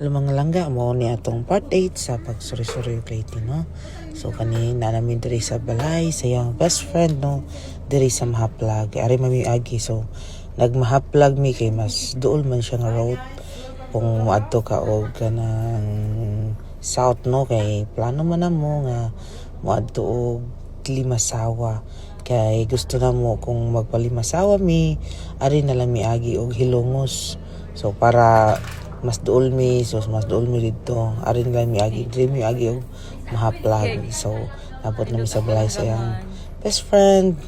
Mga langga mo ni atong part 8 sa pagsuri-suri lately, no? So kanina namin diri sa balay sa iyang best friend, no, diri sa Mahaplag ari mami agi. So nagmahaplag mi kay mas duol man siya nga road kung moadto ka og kanang south, no, kay plano man namo nga moadto og Limasawa. Kay gusto na mo kung magpalimasawa mi ari na lang mi agi og Hilongos. So para mas duol mi, so mas duol mi dito ari na lang mi agi dream mi agi og Mahaplag. So napot na mi sa balay sa iyang best friend.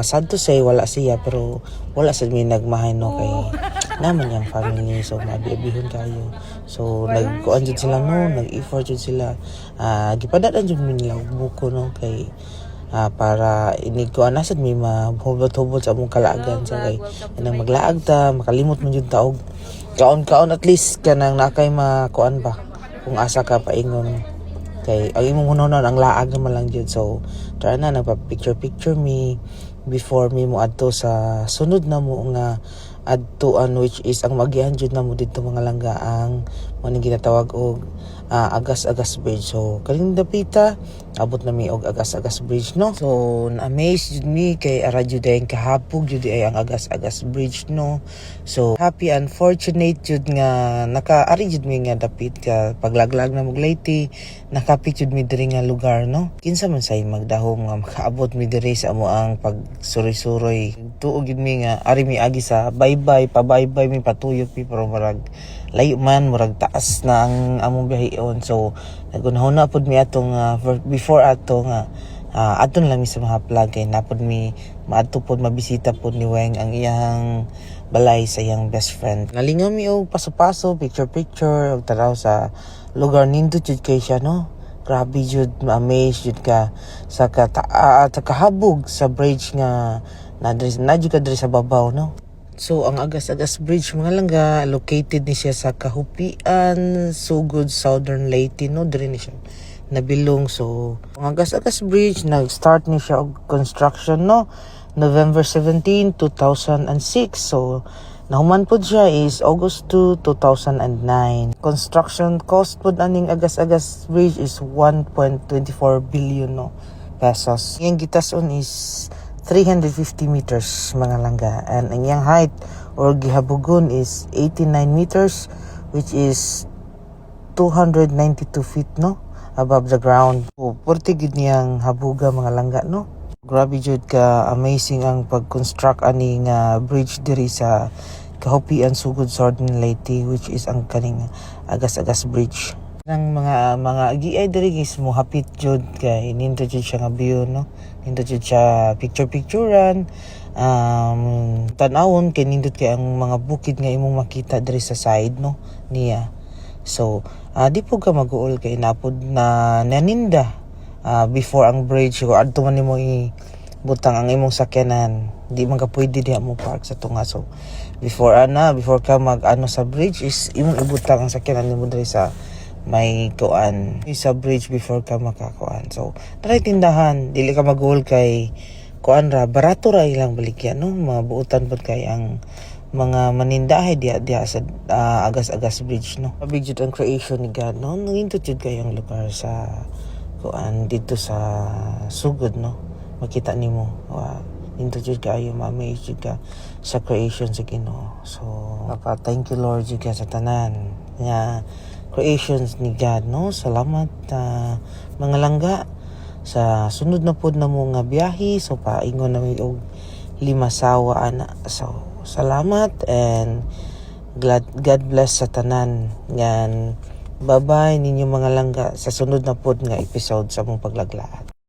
Sad to say wala siya, pero wala sa mi nagmahay, no, kay naman yung family, so mabibihon kayo. So nagkuan jud sila, no, nag-effort jud sila. Gipadaan jud mi nila og buko, no, kay para inigkuan na sad mi mahubot-hubot sa among kalaagan. So kay nang maglaag ta makalimot man jud ta og kaon-kaon, at least kanang nakay makuan ba kung asa ka paingon, kay ang imong hunonon ang laag naman lang jud. So try na nagpa-picture mi before mi mo adto sa sunod na mo nga adtuan, which is ang magihan jud na mo dito mga langga ang maning ginatawag og Agas-Agas Bridge. So kaning dapita abot na mi og Agas-Agas Bridge, no. So na-amaze jud mi kay ara jud ay kahapog jud ay ang Agas-Agas Bridge, no. So happy and fortunate jud nga nakaari jud mi nga dapit ka paglaglag na mo lately, nakapit jud mi diri nga lugar, no. Kinsa man say magdahom nga makaabot mi diri sa amo ang pagsuri-suroy. Tuog jud mi nga ari mi agi sa bye-bye mi patuyok mi, pero marag layo man, murag taas na ang among biyaheon. So nagunahon na pud mi atong before ato nga aton lang mi sa Mahaplag, kay napod mi maadto pud mabisita pud ni Weng ang iyang balay sa iyang best friend. Nalingaw mi og paso-paso, picture og taraw sa lugar nindot jud kay siya, no. Grabe jud, ma-amaze jud ka sa kahabog sa bridge nga na jud ka diri sa babaw, no. So ang Agas-Agas Bridge mga langga, located ni siya sa Kahupian, Sugod, Southern Leyte, no, diri ni siya nabilong. So ang Agas-Agas Bridge nag-start ni siya og construction, no, November 17, 2006. So nahuman pud siya is August 2, 2009. Construction cost pud aning Agas-Agas Bridge is 1.24 billion, no, pesos. Yang gitason is 350 meters mga langga, and ang iyang height or gihabugon is 89 meters, which is 292 feet, no, above the ground. Porte gid niyang habuga mga langga, no. Grabe jud ka amazing ang pag-construct ani nga bridge diri sa Kahupian, Sugod, Southern Leyte, which is ang kaning Agas-Agas Bridge. Ang mga giay diri is mo hapit jud kay nindo jud siya nga view, no. Nindo jud siya picturean, tan-awon kay nindot kay ang mga bukid nga imong makita diri sa side, no, niya. So di po ka mag-uol kay napod na naninda before ang bridge, ko adto man nimo butang ang imong sakyanan, di man ka pwede diha mo park sa tunga. So before ka mag sa bridge is imong ibutang ang sakyanan nimo diri sa may kuan sa bridge before ka makakuan. So try tindahan, dili ka mag-uol kay kuan ra, barato ra ilang balikyan, no. Mga buutan pud kay ang mga manindahay diha sa Agas-Agas Bridge, no. Big jud ang creation ni God, no. Nangindot jud kayong lugar sa kuan dito sa Sugod, no. Makita nimo nindot jud kayo, ma-amaze jud ka sa creation sa Ginoo. So thank you Lord jud ka sa tanan nga creations ni God, no. Salamat mga langga. Sa sunod na pod na mo nga biyahe, so paingon na mi og Limasawa ana. So salamat and God bless sa tanan. Yan, bye-bye ninyo mga langga sa sunod na pod nga episode sa mong paglaglaat.